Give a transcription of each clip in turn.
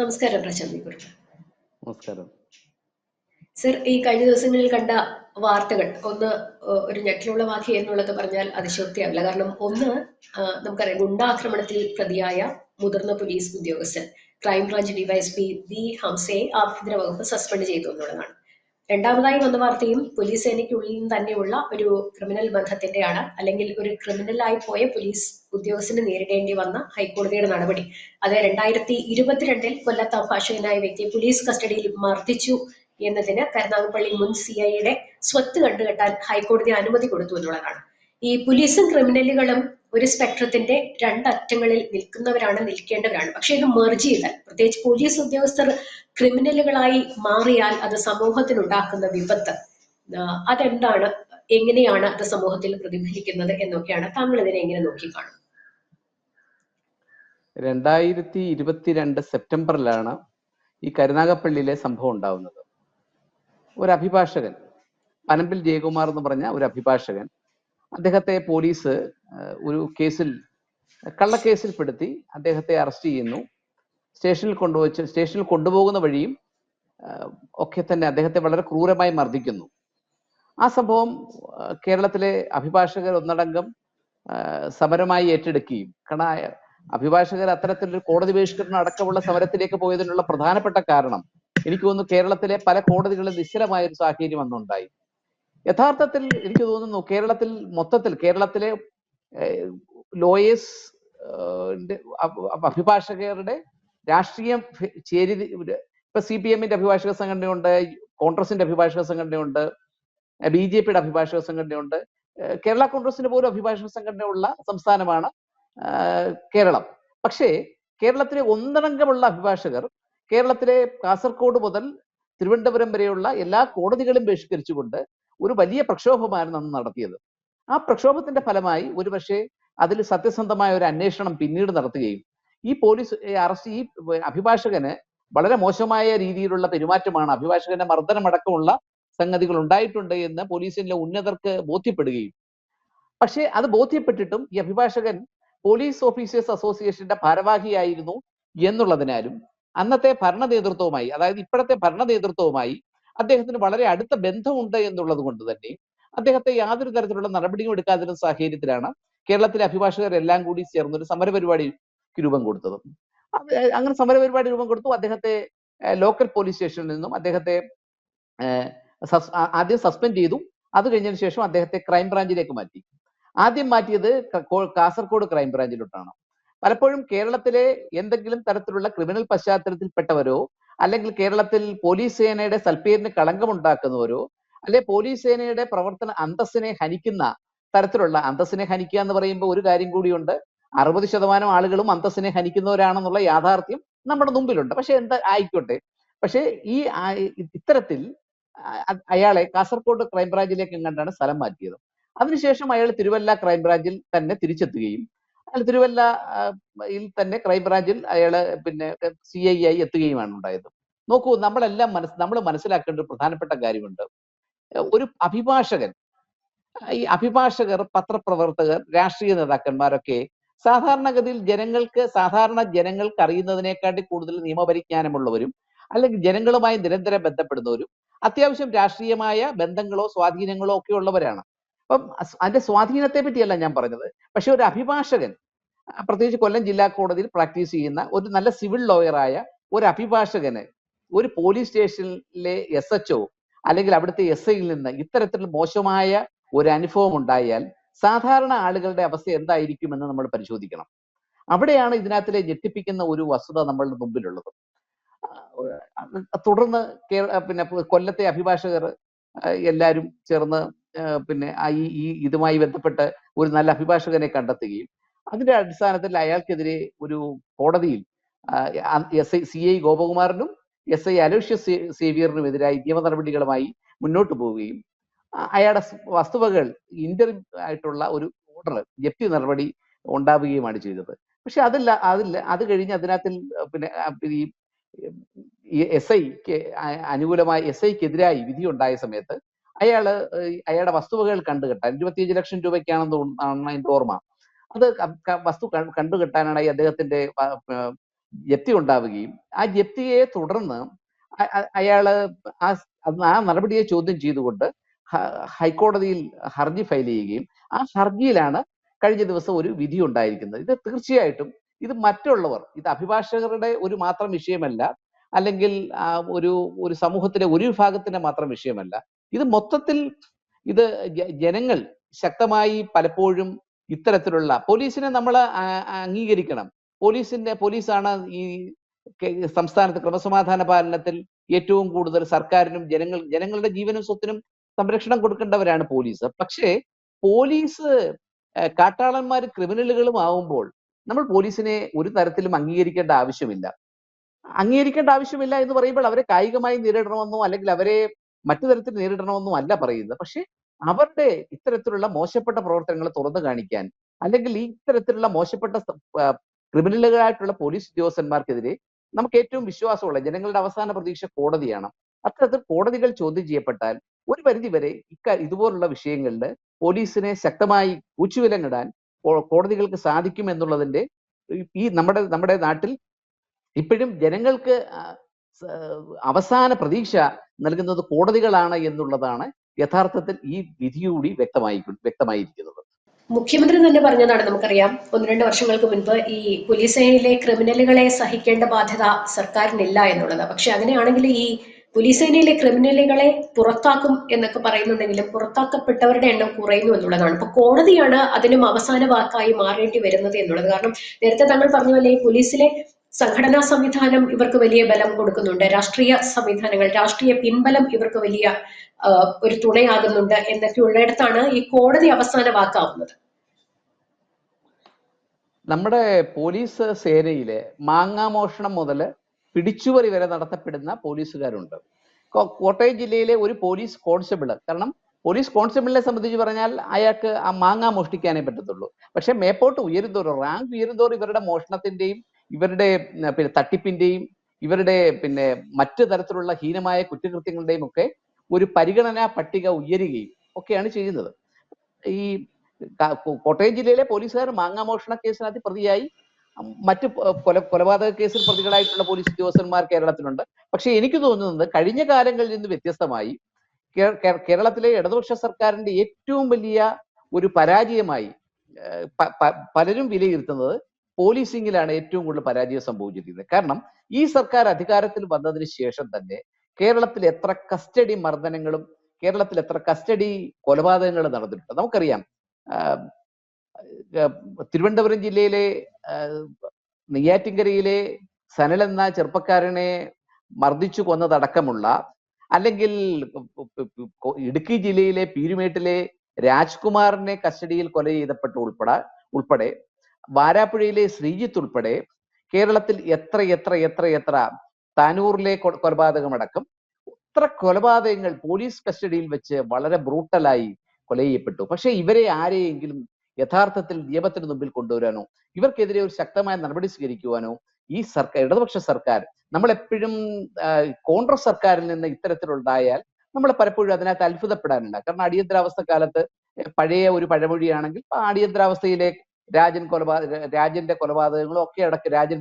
നമസ്കാരം പ്രശാന്തി കുറിപ്പ്. നമസ്കാരം സർ, ഈ കഴിഞ്ഞ ദിവസങ്ങളിൽ കണ്ട വാർത്തകൾ ഒന്ന് ഒരു ഞെട്ടിലുളവാക്കി എന്നുള്ളത് പറഞ്ഞാൽ അതിശയോക്തിയാവില്ല. കാരണം ഒന്ന്, നമുക്കറിയാം, ഗുണ്ടാക്രമണത്തിൽ പ്രതിയായ മുതിർന്ന പോലീസ് ഉദ്യോഗസ്ഥൻ ക്രൈംബ്രാഞ്ച് ഡിവൈഎസ്പി വി ഹംസയെ ആഭ്യന്തര വകുപ്പ് സസ്പെൻഡ് ചെയ്തു എന്നുള്ളതാണ്. രണ്ടാമതായി വന്ന വാർത്തയും പോലീസ് സേനയ്ക്കുള്ളിൽ നിന്ന് തന്നെയുള്ള ഒരു ക്രിമിനൽ ബന്ധത്തിന്റെയാണ്, അല്ലെങ്കിൽ ഒരു ക്രിമിനലായി പോയ പോലീസ് ഉദ്യോഗസ്ഥന് നേരിടേണ്ടി വന്ന ഹൈക്കോടതിയുടെ നടപടി. അത് 2022 കൊല്ലത്ത് അഭിഭാഷകനായ വ്യക്തിയെ പോലീസ് കസ്റ്റഡിയിൽ മർദ്ദിച്ചു എന്നതിന് കരുനാഗപ്പള്ളി മുൻ CIയുടെ സ്വത്ത് കണ്ടുകെട്ടാൻ ഹൈക്കോടതി അനുമതി കൊടുത്തു എന്നുള്ളതാണ്. ഈ പോലീസും ക്രിമിനലുകളും ഒരു സ്പെക്ട്രത്തിന്റെ രണ്ടറ്റങ്ങളിൽ നിൽക്കുന്നവരാണ്, നിൽക്കേണ്ടവരാണ്. പക്ഷെ ഇത് മെർജ് ചെയ്താൽ, പ്രത്യേകിച്ച് പോലീസ് ഉദ്യോഗസ്ഥർ ക്രിമിനലുകളായി മാറിയാൽ അത് സമൂഹത്തിനുണ്ടാക്കുന്ന വിപത്ത് അതെന്താണ്, എങ്ങനെയാണ് അത് സമൂഹത്തിൽ പ്രതിഫലിക്കുന്നത് എന്നൊക്കെയാണ്. താങ്കൾ ഇതിനെ എങ്ങനെ നോക്കിക്കാണും? 2022 സെപ്റ്റംബറിലാണ് ഈ കരുനാഗപ്പള്ളിയിലെ സംഭവം ഉണ്ടാവുന്നത്. ഒരു അഭിഭാഷകൻ, പനമ്പിൽ ജയകുമാർ എന്ന് പറഞ്ഞ ഒരു അഭിഭാഷകൻ, അദ്ദേഹത്തെ പോലീസ് ഒരു കേസിൽ, കള്ളക്കേസിൽപ്പെടുത്തി അദ്ദേഹത്തെ അറസ്റ്റ് ചെയ്യുന്നു. സ്റ്റേഷനിൽ കൊണ്ടുപോകുന്ന വഴിയും ഒക്കെ തന്നെ അദ്ദേഹത്തെ വളരെ ക്രൂരമായി മർദ്ദിക്കുന്നു. ആ സംഭവം കേരളത്തിലെ അഭിഭാഷകർ ഒന്നടങ്കം സമരമായി ഏറ്റെടുക്കുകയും, കാരണം അഭിഭാഷകർ അത്തരത്തിലൊരു കോടതി ബഹിഷ്കരണം അടക്കമുള്ള സമരത്തിലേക്ക് പോയതിനുള്ള പ്രധാനപ്പെട്ട കാരണം എനിക്ക് തോന്നുന്നു കേരളത്തിലെ പല കോടതികളിൽ നിശ്ചലമായ ഒരു സാഹചര്യം അന്നുണ്ടായി. യഥാർത്ഥത്തിൽ എനിക്ക് തോന്നുന്നു കേരളത്തിലെ ലോയേഴ്സ്, അഭിഭാഷകരുടെ രാഷ്ട്രീയം ഇപ്പൊ CPM-ന്റെ അഭിഭാഷക സംഘടനയുണ്ട്, കോൺഗ്രസിന്റെ അഭിഭാഷക സംഘടനയുണ്ട്, BJP-യുടെ അഭിഭാഷക സംഘടനയുണ്ട്, കേരള കോൺഗ്രസിന്റെ പോലും അഭിഭാഷക സംഘടനയുള്ള സംസ്ഥാനമാണ് കേരളം. പക്ഷേ കേരളത്തിലെ ഒന്നടങ്കമുള്ള അഭിഭാഷകർ കേരളത്തിലെ കാസർഗോഡ് മുതൽ തിരുവനന്തപുരം വരെയുള്ള എല്ലാ കോടതികളും ബഹിഷ്കരിച്ചുകൊണ്ട് ഒരു വലിയ പ്രക്ഷോഭമായിരുന്നു അന്ന് നടത്തിയത്. ആ പ്രക്ഷോഭത്തിന്റെ ഫലമായി ഒരുപക്ഷെ അതിൽ സത്യസന്ധമായ ഒരു അന്വേഷണം പിന്നീട് നടത്തുകയും ഈ പോലീസ് അറസ്റ്റ്, ഈ അഭിഭാഷകന് വളരെ മോശമായ രീതിയിലുള്ള പെരുമാറ്റമാണ്, അഭിഭാഷകന്റെ മർദ്ദനമടക്കമുള്ള സംഗതികൾ ഉണ്ടായിട്ടുണ്ട് എന്ന് പോലീസിലെ ഉന്നതർക്ക് ബോധ്യപ്പെടുകയും, പക്ഷേ അത് ബോധ്യപ്പെട്ടിട്ടും ഈ അഭിഭാഷകൻ പോലീസ് ഓഫീസേഴ്സ് അസോസിയേഷന്റെ ഭാരവാഹിയായിരുന്നു എന്നുള്ളതിനാലും അന്നത്തെ ഭരണ നേതൃത്വവുമായി, അതായത് ഇപ്പോഴത്തെ ഭരണ നേതൃത്വവുമായി അദ്ദേഹത്തിന് വളരെ അടുത്ത ബന്ധമുണ്ട് എന്നുള്ളത് കൊണ്ട് തന്നെ അദ്ദേഹത്തെ യാതൊരു തരത്തിലുള്ള നടപടിയും എടുക്കാതിരുന്ന സാഹചര്യത്തിലാണ് കേരളത്തിലെ അഭിഭാഷകരെല്ലാം കൂടി ചേർന്നൊരു സമരപരിപാടിക്ക് രൂപം കൊടുത്തത്. അങ്ങനെ സമരപരിപാടി രൂപം കൊടുത്തു. അദ്ദേഹത്തെ ലോക്കൽ പോലീസ് സ്റ്റേഷനിൽ നിന്നും അദ്ദേഹത്തെ ആദ്യം സസ്പെൻഡ് ചെയ്തു. അത് കഴിഞ്ഞതിന് ശേഷം അദ്ദേഹത്തെ ക്രൈംബ്രാഞ്ചിലേക്ക് മാറ്റി. ആദ്യം മാറ്റിയത് കാസർഗോഡ് ക്രൈംബ്രാഞ്ചിലോട്ടാണ്. പലപ്പോഴും കേരളത്തിലെ എന്തെങ്കിലും തരത്തിലുള്ള ക്രിമിനൽ പശ്ചാത്തലത്തിൽപ്പെട്ടവരോ, അല്ലെങ്കിൽ കേരളത്തിൽ പോലീസ് സേനയുടെ സൽപ്പേരിന് കളങ്കമുണ്ടാക്കുന്നവരോ, അല്ലെ പോലീസ് സേനയുടെ പ്രവർത്തന അന്തസ്സിനെ ഹനിക്കുന്ന തരത്തിലുള്ള, അന്തസ്സിനെ ഹനിക്കുക എന്ന് പറയുമ്പോൾ ഒരു കാര്യം കൂടിയുണ്ട്, 60% ആളുകളും അന്തസ്സിനെ ഹനിക്കുന്നവരാണെന്നുള്ള യാഥാർത്ഥ്യം നമ്മുടെ മുമ്പിലുണ്ട്. പക്ഷെ എന്താ ആയിക്കോട്ടെ, പക്ഷേ ഈ ഇത്തരത്തിൽ അയാളെ കാസർഗോഡ് ക്രൈംബ്രാഞ്ചിലേക്ക് എങ്ങാണ്ടാണ് സ്ഥലം മാറ്റിയത്. അതിനുശേഷം അയാൾ തിരുവല്ല ക്രൈംബ്രാഞ്ചിൽ തന്നെ തിരിച്ചെത്തുകയും തിരുവല്ലയിൽ തന്നെ ക്രൈംബ്രാഞ്ചിൽ അയാള് പിന്നെ CI ആയി എത്തുകയുമാണ് ഉണ്ടായത്. നോക്കൂ, നമ്മൾ മനസ്സിലാക്കേണ്ട ഒരു പ്രധാനപ്പെട്ട കാര്യമുണ്ട്. ഒരു അഭിഭാഷകൻ, ഈ അഭിഭാഷകർ, പത്രപ്രവർത്തകർ, രാഷ്ട്രീയ നേതാക്കന്മാരൊക്കെ സാധാരണഗതിയിൽ സാധാരണ ജനങ്ങൾക്ക് അറിയുന്നതിനേക്കാട്ടി കൂടുതൽ നിയമപരിജ്ഞാനമുള്ളവരും, അല്ലെങ്കിൽ ജനങ്ങളുമായി നിരന്തരം ബന്ധപ്പെടുന്നവരും, അത്യാവശ്യം രാഷ്ട്രീയമായ ബന്ധങ്ങളോ സ്വാധീനങ്ങളോ ഒക്കെ ഉള്ളവരാണ്. അപ്പം അതിന്റെ സ്വാധീനത്തെ പറ്റിയല്ല ഞാൻ പറഞ്ഞത്. പക്ഷെ ഒരു അഭിഭാഷകൻ, പ്രത്യേകിച്ച് കൊല്ലം ജില്ലാ കോടതിയിൽ പ്രാക്ടീസ് ചെയ്യുന്ന ഒരു നല്ല സിവിൽ ലോയറായ ഒരു അഭിഭാഷകന് ഒരു പോലീസ് സ്റ്റേഷനിലെ SHO അല്ലെങ്കിൽ അവിടുത്തെ SIയിൽ നിന്ന് ഇത്തരത്തിൽ മോശമായ ഒരു അനുഭവം ഉണ്ടായാൽ സാധാരണ ആളുകളുടെ അവസ്ഥ എന്തായിരിക്കുമെന്ന് നമ്മൾ പരിശോധിക്കണം. അവിടെയാണ് ഇതിനകത്തിലെ ഞെട്ടിപ്പിക്കുന്ന ഒരു വസ്തുത നമ്മളുടെ മുമ്പിലുള്ളത്. തുടർന്ന് പിന്നെ കൊല്ലത്തെ അഭിഭാഷകർ എല്ലാവരും ചേർന്ന് പിന്നെ ഇതുമായി ബന്ധപ്പെട്ട് ഒരു നല്ല അഭിഭാഷകനെ കണ്ടെത്തുകയും അതിന്റെ അടിസ്ഥാനത്തിൽ അയാൾക്കെതിരെ ഒരു കോടതിയിൽ CI ഗോപകുമാറിനും SI അലോഷ്യസ് സേവിയറിനുമെതിരായി നിയമ നടപടികളുമായി മുന്നോട്ട് പോവുകയും അയാളുടെ വസ്തുവകൾ ഇന്റർവ്യൂ ആയിട്ടുള്ള ഒരു ഓർഡർ, ജപ്തി നടപടി ഉണ്ടാവുകയുമാണ് ചെയ്തത്. പക്ഷെ അത് കഴിഞ്ഞ് അതിനകത്തിൽ പിന്നെ ഈ SIക്ക് അനുകൂലമായി SIക്കെതിരായി വിധി ഉണ്ടായ സമയത്ത് അയാളുടെ വസ്തുവകൾ കണ്ടുകെട്ടാൻ 25 ലക്ഷം രൂപയ്ക്കാണെന്ന് അതിന്റെ ഓർമ്മ, അത് വസ്തു കണ്ടുകെട്ടാനായി അദ്ദേഹത്തിന്റെ ജപ്തി ഉണ്ടാവുകയും ആ ജപ്തിയെ തുടർന്ന് അയാള് ആ ആ നടപടിയെ ചോദ്യം ചെയ്തുകൊണ്ട് ഹൈക്കോടതിയിൽ ഹർജി ഫയൽ ചെയ്യുകയും ആ ഹർജിയിലാണ് കഴിഞ്ഞ ദിവസം ഒരു വിധി ഉണ്ടായിരിക്കുന്നത്. ഇത് തീർച്ചയായിട്ടും ഇത് മറ്റുള്ളവർ, ഇത് അഭിഭാഷകരുടെ ഒരു മാത്രം വിഷയമല്ല, അല്ലെങ്കിൽ ഒരു ഒരു സമൂഹത്തിലെ ഒരു വിഭാഗത്തിന്റെ മാത്രം വിഷയമല്ല. ഇത് മൊത്തത്തിൽ ഇത് ജനങ്ങൾ ശക്തമായി പലപ്പോഴും ഇത്തരത്തിലുള്ള പോലീസിനെ നമ്മൾ അംഗീകരിക്കണം. പോലീസാണ് ഈ സംസ്ഥാനത്ത് ക്രമസമാധാന പാലനത്തിൽ ഏറ്റവും കൂടുതൽ സർക്കാരിനും ജനങ്ങളുടെ ജീവനും സ്വത്തിനും സംരക്ഷണം കൊടുക്കേണ്ടവരാണ് പോലീസ്. പക്ഷേ പോലീസ് കാട്ടാളന്മാരും ക്രിമിനലുകളും ആവുമ്പോൾ നമ്മൾ പോലീസിനെ ഒരു തരത്തിലും അംഗീകരിക്കേണ്ട ആവശ്യമില്ല എന്ന് പറയുമ്പോൾ അവരെ കായികമായി നേരിടണമെന്നോ അല്ലെങ്കിൽ അവരെ മറ്റു തരത്തിൽ നേരിടണമെന്നോ അല്ല പറയുന്നത്. പക്ഷെ അവരുടെ ഇത്തരത്തിലുള്ള മോശപ്പെട്ട പ്രവർത്തനങ്ങൾ തുറന്നു കാണിക്കാൻ, അല്ലെങ്കിൽ ഈ ഇത്തരത്തിലുള്ള മോശപ്പെട്ട ക്രിമിനലുകളായിട്ടുള്ള പോലീസ് ഉദ്യോഗസ്ഥന്മാർക്കെതിരെ നമുക്ക് ഏറ്റവും വിശ്വാസമുള്ള ജനങ്ങളുടെ അവസാന പ്രതീക്ഷ കോടതിയാണ്. അത്തരത്തിൽ കോടതികൾ ചോദ്യം ചെയ്യപ്പെട്ടാൽ ഒരു പരിധിവരെ ഇതുപോലുള്ള വിഷയങ്ങളിൽ പോലീസിനെ ശക്തമായി കൂച്ചുവിലങ്ങിടാൻ കോടതികൾക്ക് സാധിക്കും എന്നുള്ളതിന്റെ ഈ നമ്മുടെ നാട്ടിൽ ഇപ്പോഴും ജനങ്ങൾക്ക് അവസാന പ്രതീക്ഷ നൽകുന്നത് കോടതികളാണ് എന്നുള്ളതാണ് യഥാർത്ഥത്തിൽ ഈ വിധിയൂടി വ്യക്തമായിരിക്കുന്നത്. മുഖ്യമന്ത്രി തന്നെ പറഞ്ഞതാണ്, നമുക്കറിയാം 1-2 വർഷങ്ങൾക്ക് മുൻപ് ഈ പോലീസ് സേനയിലെ ക്രിമിനലുകളെ സഹിക്കേണ്ട ബാധ്യത സർക്കാരിനില്ല എന്നുള്ളത്. പക്ഷെ അങ്ങനെയാണെങ്കിൽ ഈ പോലീസ് സേനയിലെ ക്രിമിനലുകളെ പുറത്താക്കും എന്നൊക്കെ പറയുന്നുണ്ടെങ്കിലും പുറത്താക്കപ്പെട്ടവരുടെ എണ്ണം കുറയുന്നു എന്നുള്ളതാണ്. അപ്പൊ കോടതിയാണ് അതിനും അവസാന വാക്കായി മാറേണ്ടി വരുന്നത് എന്നുള്ളത്. കാരണം നേരത്തെ താങ്കൾ പറഞ്ഞ പോലെ ഈ പോലീസിലെ സംഘടനാ സംവിധാനം ഇവർക്ക് വലിയ ബലം കൊടുക്കുന്നുണ്ട്, രാഷ്ട്രീയ സംവിധാനങ്ങൾ, രാഷ്ട്രീയ പിൻബലം ഇവർക്ക് വലിയ ഒരു തുണയാകുന്നുണ്ട് എന്നൊക്കെ ഉള്ളിടത്താണ് ഈ കോടതി അവസാന വാക്കാവുന്നത്. നമ്മുടെ പോലീസ് സേനയിലെ മാങ്ങാമോഷണം മുതൽ പിടിച്ചുപറി വരെ നടത്തപ്പെടുന്ന പോലീസുകാരുണ്ട്. കോട്ടയം ജില്ലയിലെ ഒരു പോലീസ് കോൺസ്റ്റബിള്, കാരണം പോലീസ് കോൺസ്റ്റബിളിനെ സംബന്ധിച്ച് പറഞ്ഞാൽ അയാൾക്ക് ആ മാങ്ങ മോഷ്ടിക്കാനേ പറ്റത്തുള്ളൂ. പക്ഷെ മേപ്പോട്ട് ഉയരുന്തോറും, റാങ്ക് ഉയരുന്തോറും ഇവരുടെ മോഷണത്തിന്റെയും ഇവരുടെ തട്ടിപ്പിന്റെയും ഇവരുടെ മറ്റു തരത്തിലുള്ള ഹീനമായ കുറ്റകൃത്യങ്ങളുടെയും ഒക്കെ ഒരു പരിഗണനാ പട്ടിക ഉയരുകയും ഒക്കെയാണ് ചെയ്യുന്നത്. ഈ കോട്ടയം ജില്ലയിലെ പോലീസുകാർ മാങ്ങാമോഷണ കേസിനകത്ത് പ്രതിയായി, മറ്റ് കൊലപാതക കേസിൽ പ്രതികളായിട്ടുള്ള പോലീസ് ഉദ്യോഗസ്ഥന്മാർ കേരളത്തിലുണ്ട്. പക്ഷെ എനിക്ക് തോന്നുന്നത് കഴിഞ്ഞ കാലങ്ങളിൽ നിന്ന് വ്യത്യസ്തമായി കേരളത്തിലെ ഇടതുപക്ഷ സർക്കാരിന്റെ ഏറ്റവും വലിയ ഒരു പരാജയമായി പലരും വിലയിരുത്തുന്നത് പോലീസിംഗിലാണ് ഏറ്റവും കൂടുതൽ പരാജയം സംഭവിച്ചിരിക്കുന്നത്. കാരണം ഈ സർക്കാർ അധികാരത്തിൽ വന്നതിന് ശേഷം തന്നെ കേരളത്തിൽ എത്ര കസ്റ്റഡി മർദ്ദനങ്ങളും കേരളത്തിൽ എത്ര കസ്റ്റഡി കൊലപാതകങ്ങളും നടന്നിട്ടുണ്ട് നമുക്കറിയാം. തിരുവനന്തപുരം ജില്ലയിലെ നെയ്യാറ്റിൻകരയിലെ സനൽ എന്ന ചെറുപ്പക്കാരനെ മർദ്ദിച്ചു കൊന്നതടക്കമുള്ള, അല്ലെങ്കിൽ ഇടുക്കി ജില്ലയിലെ പീരുമേട്ടിലെ രാജ്കുമാറിനെ കസ്റ്റഡിയിൽ കൊല ചെയ്തപ്പെട്ട ഉൾപ്പെടെ വാരാപ്പുഴയിലെ ശ്രീജിത്ത് ഉൾപ്പെടെ കേരളത്തിൽ എത്ര താനൂറിലെ കൊലപാതകമടക്കം എത്ര കൊലപാതകങ്ങൾ പോലീസ് കസ്റ്റഡിയിൽ വെച്ച് വളരെ ബ്രൂട്ടലായി കൊല ചെയ്യപ്പെട്ടു. പക്ഷെ ഇവരെ ആരെയെങ്കിലും യഥാർത്ഥത്തിൽ നിയമത്തിന് മുമ്പിൽ കൊണ്ടുവരാനോ ഇവർക്കെതിരെ ഒരു ശക്തമായ നടപടി സ്വീകരിക്കുവാനോ ഈ സർക്കാർ, ഇടതുപക്ഷ സർക്കാർ, നമ്മളെപ്പോഴും കോൺഗ്രസ് സർക്കാരിൽ നിന്ന് ഇത്തരത്തിലുണ്ടായാൽ നമ്മൾ പലപ്പോഴും അതിനകത്ത് അത്ഭുതപ്പെടാനുണ്ട്. കാരണം അടിയന്തരാവസ്ഥ കാലത്ത് പഴയ ഒരു പഴമൊഴിയാണെങ്കിൽ അടിയന്തരാവസ്ഥയിലെ രാജന്റെ കൊലപാതകങ്ങളും ഒക്കെ അടക്കം രാജൻ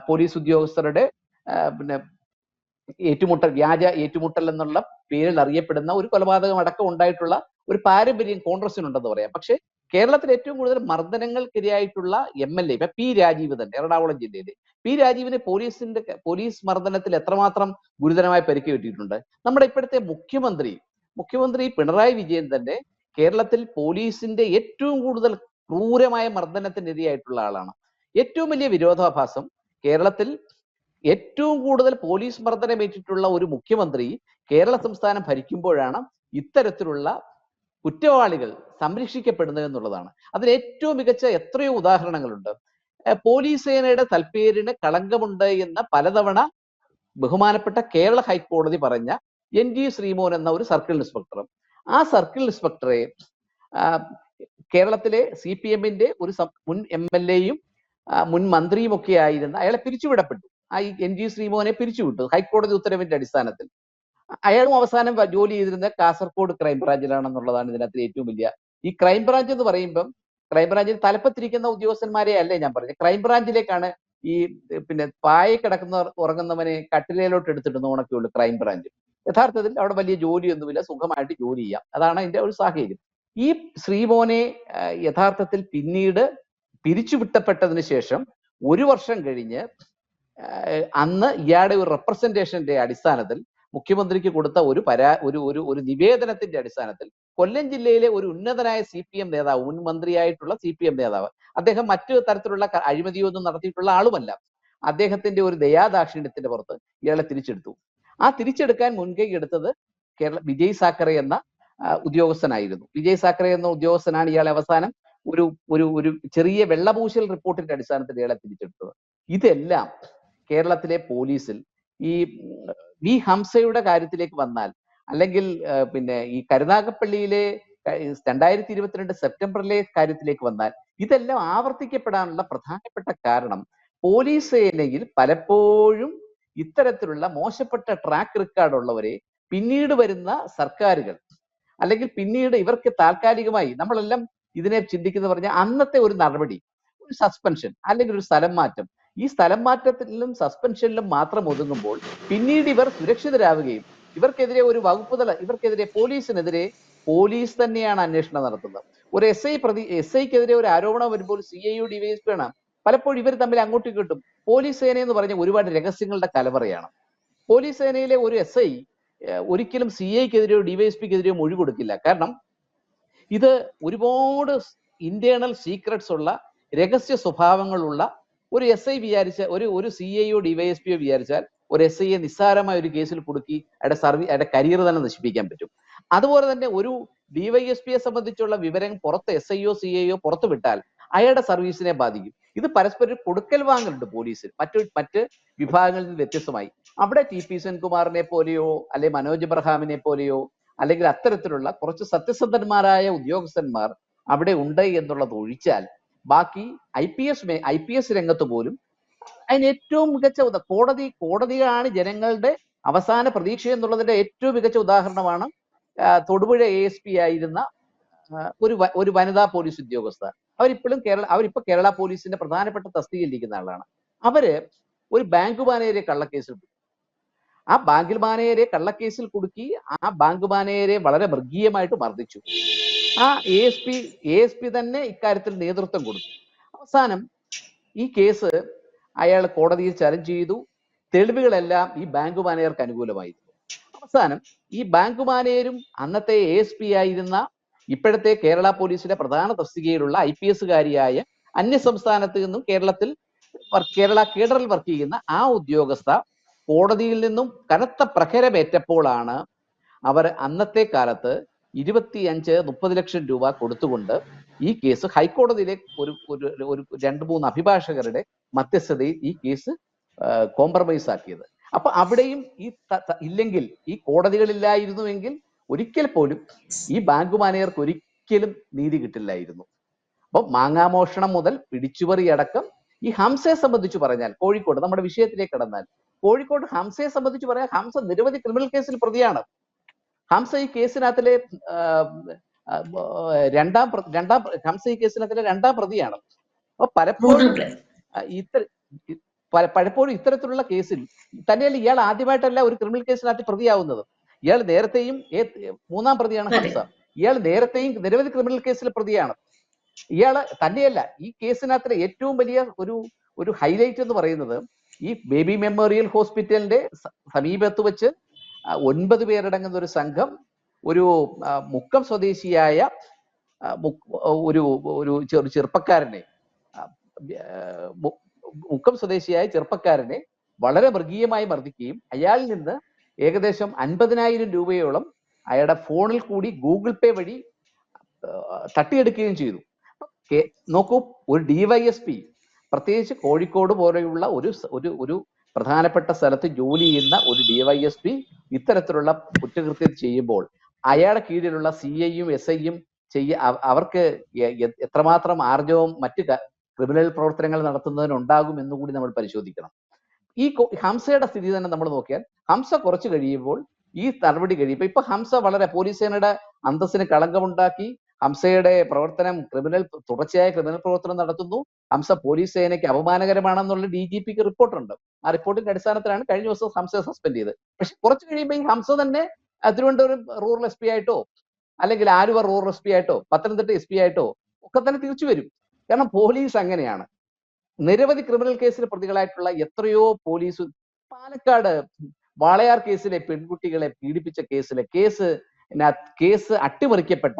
പോലീസ് ഉദ്യോഗസ്ഥരുടെ വ്യാജ ഏറ്റുമുട്ടൽ എന്നുള്ള പേരിൽ അറിയപ്പെടുന്ന ഒരു കൊലപാതകം അടക്കം ഉണ്ടായിട്ടുള്ള ഒരു പാരമ്പര്യം കോൺഗ്രസിനുണ്ടെന്ന് പറയാം. പക്ഷെ കേരളത്തിൽ ഏറ്റവും കൂടുതൽ മർദ്ദനങ്ങൾക്കിരയായിട്ടുള്ള MLA ഇപ്പൊ പി രാജീവ് തന്നെ, എറണാകുളം ജില്ലയിലെ പി രാജീവിനെ പോലീസ് മർദ്ദനത്തിൽ എത്രമാത്രം ഗുരുതരമായി പരിക്ക് പറ്റിയിട്ടുണ്ട്. നമ്മുടെ ഇപ്പോഴത്തെ മുഖ്യമന്ത്രി പിണറായി വിജയൻ തന്നെ കേരളത്തിൽ പോലീസിന്റെ ഏറ്റവും കൂടുതൽ ക്രൂരമായ മർദ്ദനത്തിനിരയായിട്ടുള്ള ആളാണ്. ഏറ്റവും വലിയ വിരോധാഭാസം, കേരളത്തിൽ ഏറ്റവും കൂടുതൽ പോലീസ് മർദ്ദനമേറ്റിട്ടുള്ള ഒരു മുഖ്യമന്ത്രി കേരള സംസ്ഥാനം ഭരിക്കുമ്പോഴാണ് ഇത്തരത്തിലുള്ള കുറ്റവാളികൾ സംരക്ഷിക്കപ്പെടുന്നത് എന്നുള്ളതാണ്. അതിന് ഏറ്റവും മികച്ച എത്രയോ ഉദാഹരണങ്ങളുണ്ട്. പോലീസ് സേനയുടെ തൽപ്പേരിന് കളങ്കമുണ്ട് എന്ന് പലതവണ ബഹുമാനപ്പെട്ട കേരള ഹൈക്കോടതി പറഞ്ഞ NG ശ്രീമോൻ എന്ന ഒരു സർക്കിൾ ഇൻസ്പെക്ടർ, ആ സർക്കിൾ ഇൻസ്പെക്ടറെ കേരളത്തിലെ CPM-ന്റെ ഒരു മുൻ MLA-യും മുൻ മന്ത്രിയും ഒക്കെ ആയിരുന്ന അയാളെ പിരിച്ചുവിടപ്പെട്ടു. ആ NG ശ്രീമോനെ പിരിച്ചുവിട്ടു ഹൈക്കോടതി ഉത്തരവിന്റെ അടിസ്ഥാനത്തിൽ. അയാളും അവസാനം ജോലി ചെയ്തിരുന്ന കാസർഗോഡ് ക്രൈംബ്രാഞ്ചിലാണെന്നുള്ളതാണ് ഇതിനകത്ത് ഏറ്റവും വലിയ. ഈ ക്രൈംബ്രാഞ്ച് എന്ന് പറയുമ്പം ക്രൈംബ്രാഞ്ചിൽ തലപ്പത്തിരിക്കുന്ന ഉദ്യോഗസ്ഥന്മാരെ അല്ലേ ഞാൻ പറഞ്ഞത്, ക്രൈംബ്രാഞ്ചിലേക്കാണ് ഈ പിന്നെ പായ കിടക്കുന്നവർ ഉറങ്ങുന്നവനെ കട്ടിലയിലോട്ട് എടുത്തിടുന്ന ഉണക്കെയുള്ളൂ ക്രൈംബ്രാഞ്ച്. യഥാർത്ഥത്തിൽ അവിടെ വലിയ ജോലിയൊന്നുമില്ല, സുഖമായിട്ട് ജോലി ചെയ്യാം. അതാണ് അതിന്റെ ഒരു സാഹചര്യം. ഈ ശ്രീമോനെ യഥാർത്ഥത്തിൽ പിന്നീട് പിരിച്ചുവിട്ടപ്പെട്ടതിന് ശേഷം 1 വർഷം കഴിഞ്ഞ് അന്ന് ഇയാളുടെ ഒരു റെപ്രസെന്റേഷന്റെ അടിസ്ഥാനത്തിൽ മുഖ്യമന്ത്രിക്ക് കൊടുത്ത ഒരു നിവേദനത്തിന്റെ അടിസ്ഥാനത്തിൽ കൊല്ലം ജില്ലയിലെ ഒരു ഉന്നതനായ CPM നേതാവ്, മുൻ മന്ത്രിയായിട്ടുള്ള CPM നേതാവ്, അദ്ദേഹം മറ്റു തരത്തിലുള്ള അഴിമതിയൊന്നും നടത്തിയിട്ടുള്ള ആളുമല്ല, അദ്ദേഹത്തിന്റെ ഒരു ദയാദാക്ഷിണ്യത്തിന്റെ പുറത്ത് ഇയാളെ തിരിച്ചെടുത്തു. ആ തിരിച്ചെടുക്കാൻ മുൻകൈ എടുത്തത് വിജയ് സാക്കറെ എന്ന ഉദ്യോഗസ്ഥനായിരുന്നു. വിജയ് സാക്കറെ എന്ന ഉദ്യോഗസ്ഥനാണ് ഇയാളെ അവസാനം ഒരു ഒരു ഒരു ചെറിയ വെള്ളപൂശൽ റിപ്പോർട്ടിന്റെ അടിസ്ഥാനത്തിൽ ഇയാളെ തിരിച്ചെടുത്തത്. ഇതെല്ലാം കേരളത്തിലെ പോലീസിൽ ഈ ഹംസയുടെ കാര്യത്തിലേക്ക് വന്നാൽ, അല്ലെങ്കിൽ പിന്നെ ഈ കരുനാഗപ്പള്ളിയിലെ 2022 സെപ്റ്റംബറിലെ കാര്യത്തിലേക്ക് വന്നാൽ, ഇതെല്ലാം ആവർത്തിക്കപ്പെടാനുള്ള പ്രധാനപ്പെട്ട കാരണം പോലീസ് സേനയിൽ പലപ്പോഴും ഇത്തരത്തിലുള്ള മോശപ്പെട്ട ട്രാക്ക് റെക്കോർഡ് ഉള്ളവരെ പിന്നീട് വരുന്ന സർക്കാരുകൾ, അല്ലെങ്കിൽ പിന്നീട് ഇവർക്ക് താൽക്കാലികമായി, നമ്മളെല്ലാം ഇതിനെ ചിന്തിക്കുന്ന പറഞ്ഞാൽ അന്നത്തെ ഒരു നടപടി, ഒരു സസ്പെൻഷൻ അല്ലെങ്കിൽ ഒരു സ്ഥലം മാറ്റം, ഈ സ്ഥലം മാറ്റത്തിലും സസ്പെൻഷനിലും മാത്രം ഒതുങ്ങുമ്പോൾ പിന്നീട് ഇവർ സുരക്ഷിതരാവുകയും ഇവർക്കെതിരെ ഒരു വകുപ്പ് തല, ഇവർക്കെതിരെ പോലീസിനെതിരെ പോലീസ് തന്നെയാണ് അന്വേഷണം നടത്തുന്നത്. ഒരു എസ് ഐക്കെതിരെ ഒരു ആരോപണം വരുമ്പോൾ CIO DYSP ആണ്. പലപ്പോഴും ഇവർ തമ്മിൽ അങ്ങോട്ടും ഇങ്ങോട്ടും, പോലീസ് സേന എന്ന് പറഞ്ഞ ഒരുപാട് രഹസ്യങ്ങളുടെ കലവറയാണ്. പോലീസ് സേനയിലെ ഒരു SI ഒരിക്കലും CIക്കെതിരെയോ DYSPക്കെതിരെയോ മൊഴി കൊടുക്കില്ല. കാരണം ഇത് ഒരുപാട് ഇന്റേണൽ സീക്രട്സ് ഉള്ള, രഹസ്യ സ്വഭാവങ്ങളുള്ള ഒരു SI വിചാരിച്ച, ഒരു CIO DYSPയോ വിചാരിച്ചാൽ ഒരു SIയെ നിസ്സാരമായ ഒരു കേസിൽ കുടുക്കി അയാളുടെ കരിയർ തന്നെ നശിപ്പിക്കാൻ പറ്റും. അതുപോലെ തന്നെ ഒരു DYSPയെ സംബന്ധിച്ചുള്ള വിവരം പുറത്ത് SIയോ CIയോ പുറത്തു വിട്ടാൽ അയാളുടെ സർവീസിനെ ബാധിക്കും. ഇത് പരസ്പരം കൊടുക്കൽ വാങ്ങലുണ്ട് പോലീസിൽ മറ്റ് വിഭാഗങ്ങളിൽ നിന്ന് വ്യത്യസ്തമായി. അവിടെ TP സെൻകുമാറിനെ പോലെയോ അല്ലെ മനോജ് എബ്രഹാമിനെ പോലെയോ അല്ലെങ്കിൽ അത്തരത്തിലുള്ള കുറച്ച് സത്യസന്ധന്മാരായ ഉദ്യോഗസ്ഥന്മാർ അവിടെ ഉണ്ട് എന്നുള്ളത് ഒഴിച്ചാൽ ബാക്കി IPS രംഗത്ത് പോലും അതിന് ഏറ്റവും മികച്ച കോടതിയാണ് ജനങ്ങളുടെ അവസാന പ്രതീക്ഷ എന്നുള്ളതിന്റെ ഏറ്റവും മികച്ച ഉദാഹരണമാണ് തൊടുപുഴ ASP ആയിരുന്ന ഒരു വനിതാ പോലീസ് ഉദ്യോഗസ്ഥ. അവരിപ്പോ കേരള പോലീസിന്റെ പ്രധാനപ്പെട്ട തസ്തികയിലിരിക്കുന്ന ആളാണ്. അവര് ഒരു ബാങ്ക് മാനേജരെ കള്ളക്കേസിൽ കുടുക്കി. ആ ബാങ്ക് മാനേജരെ കള്ളക്കേസിൽ കുടുക്കി ആ ബാങ്ക് മാനേജരെ വളരെ മൃഗീയമായിട്ട് മർദ്ദിച്ചു. ആ ASP തന്നെ ഇക്കാര്യത്തിൽ നേതൃത്വം കൊടുത്തു. അവസാനം ഈ കേസ് അയാൾ കോടതിയിൽ ചലഞ്ച് ചെയ്തു. തെളിവുകളെല്ലാം ഈ ബാങ്ക് മാനേജർക്ക് അനുകൂലമായിരുന്നു. അവസാനം ഈ ബാങ്ക് മാനേജരും അന്നത്തെ ASP ആയിരുന്ന ഇപ്പോഴത്തെ കേരള പോലീസിന്റെ പ്രധാന തസ്തികയിലുള്ള IPSകാരിയായ അന്യസംസ്ഥാനത്ത് നിന്നും കേരള കേഡറിൽ വർക്ക് ചെയ്യുന്ന ആ ഉദ്യോഗസ്ഥ കോടതിയിൽ നിന്നും കനത്ത പ്രഹരമേറ്റപ്പോഴാണ് അവർ അന്നത്തെ കാലത്ത് 25-30 ലക്ഷം രൂപ കൊടുത്തുകൊണ്ട് ഈ കേസ് ഹൈക്കോടതിയിലെ ഒരു 2-3 അഭിഭാഷകരുടെ മധ്യസ്ഥതയിൽ ഈ കേസ് കോംപ്രമൈസ് ആക്കിയത്. അപ്പൊ അവിടെയും ഇല്ലെങ്കിൽ, ഈ കോടതികളില്ലായിരുന്നുവെങ്കിൽ ഒരിക്കൽ പോലും ഈ ബാങ്ക് മാനേജർക്ക് ഒരിക്കലും നീതി കിട്ടില്ലായിരുന്നു. അപ്പൊ മാങ്ങാമോഷണം മുതൽ പിടിച്ചുപറി അടക്കം ഈ ഹംസയെ സംബന്ധിച്ച് പറഞ്ഞാൽ, കോഴിക്കോട്, നമ്മുടെ വിഷയത്തിലേക്ക് കടന്നാൽ, കോഴിക്കോട് ഹംസയെ സംബന്ധിച്ച് പറയാൻ, ഹംസ നിരവധി ക്രിമിനൽ കേസിൽ പ്രതിയാണ്. ഹംസ ഈ കേസിനകത്തിലെ രണ്ടാം പ്രതിയാണ്. അപ്പൊ പലപ്പോഴും ഇത്തരത്തിലുള്ള കേസിൽ തന്നെയല്ല, ഇയാൾ ആദ്യമായിട്ടല്ല ഒരു ക്രിമിനൽ കേസിനകത്ത് പ്രതിയാവുന്നത്. ഇയാൾ നേരത്തെയും 3-ാം പ്രതിയാണ് ഹംസ. ഇയാൾ നേരത്തെയും നിരവധി ക്രിമിനൽ കേസിൽ പ്രതിയാണ്. ഇയാള് തന്നെയല്ല, ഈ കേസിനകത്തിലെ ഏറ്റവും വലിയ ഒരു ഹൈലൈറ്റ് എന്ന് പറയുന്നത്, ഈ ബേബി മെമ്മോറിയൽ ഹോസ്പിറ്റലിന്റെ സമീപത്ത് വെച്ച് 9 പേരടങ്ങുന്ന ഒരു സംഘം ഒരു മുക്കം സ്വദേശിയായ ഒരു ചെറുപ്പക്കാരനെ വളരെ മൃഗീയമായി മർദ്ദിക്കുകയും അയാളിൽ നിന്ന് ഏകദേശം 50,000 രൂപയോളം അയാളുടെ ഫോണിൽ കൂടി ഗൂഗിൾ പേ വഴി തട്ടിയെടുക്കുകയും ചെയ്തു. നോക്കൂ, ഒരു DYSP, പ്രത്യേകിച്ച് കോഴിക്കോട് പോലെയുള്ള ഒരു പ്രധാനപ്പെട്ട സ്ഥലത്ത് ജോലി ചെയ്യുന്ന ഒരു DYSP ഇത്തരത്തിലുള്ള കുറ്റകൃത്യം ചെയ്യുമ്പോൾ അയാളുടെ കീഴിലുള്ള CIയും SIയും അവർക്ക് എത്രമാത്രം ആർജവം മറ്റ് ക്രിമിനൽ പ്രവർത്തനങ്ങൾ നടത്തുന്നതിനുണ്ടാകും എന്നുകൂടി നമ്മൾ പരിശോധിക്കണം. ഈ ഹംസയുടെ സ്ഥിതി തന്നെ നമ്മൾ നോക്കിയാൽ, ഹംസ കുറച്ച് കഴിയുമ്പോൾ ഈ നടപടി കഴിയുമ്പോൾ ഇപ്പൊ ഹംസ വളരെ പോലീസ് സേനയുടെ അന്തസ്സിന് കളങ്കമുണ്ടാക്കി. ഹംസയുടെ പ്രവർത്തനം തുടർച്ചയായ ക്രിമിനൽ പ്രവർത്തനം നടത്തുന്നു, ഹംസ പോലീസ് സേനയ്ക്ക് അപമാനകരമാണെന്നുള്ള DGPക്ക് റിപ്പോർട്ടുണ്ട്. ആ റിപ്പോർട്ടിന്റെ അടിസ്ഥാനത്തിലാണ് കഴിഞ്ഞ ദിവസം ഹംസയെ സസ്പെൻഡ് ചെയ്തത്. പക്ഷെ കുറച്ച് കഴിയുമ്പോൾ ഈ ഹംസ തന്നെ തിരുവനന്തപുരം റൂറൽ SP ആയിട്ടോ അല്ലെങ്കിൽ ആലുവ റൂറൽ SP ആയിട്ടോ പത്തനംതിട്ട SP ആയിട്ടോ ഒക്കെ തന്നെ തിരിച്ചു വരും. കാരണം പോലീസ് അങ്ങനെയാണ്. നിരവധി ക്രിമിനൽ കേസിൽ പ്രതികളായിട്ടുള്ള എത്രയോ പോലീസ്, പാലക്കാട് വാളയാർ കേസിലെ പെൺകുട്ടികളെ പീഡിപ്പിച്ച കേസ് അട്ടിമറിക്കപ്പെട്ട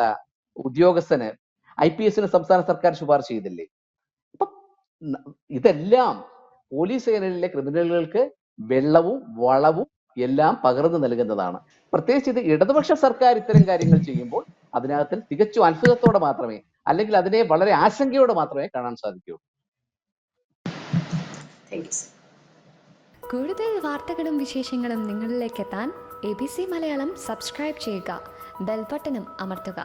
ഉദ്യോഗസ്ഥന് IPS സംസ്ഥാന സർക്കാർ ശുപാർശ ചെയ്തില്ലേ? അപ്പൊ ഇതെല്ലാം പോലീസ് സേനയിലെ ക്രിമിനലുകൾക്ക് വെള്ളവും വളവും എല്ലാം പകർന്നു നൽകുന്നതാണ്. പ്രത്യേകിച്ച് ഇത് ഇടതുപക്ഷ സർക്കാർ ഇത്തരം കാര്യങ്ങൾ ചെയ്യുമ്പോൾ അതിനകത്ത് തികച്ചും അത്ഭുതത്തോടെ മാത്രമേ, അല്ലെങ്കിൽ അതിനെ വളരെ ആശങ്കയോടെ മാത്രമേ കാണാൻ സാധിക്കൂ. കൂടുതൽ വാർത്തകളും വിശേഷങ്ങളും നിങ്ങളിലേക്ക് എത്താൻ ABC മലയാളം സബ്സ്ക്രൈബ് ചെയ്യുക, ബെൽ ബട്ടണും അമർത്തുക.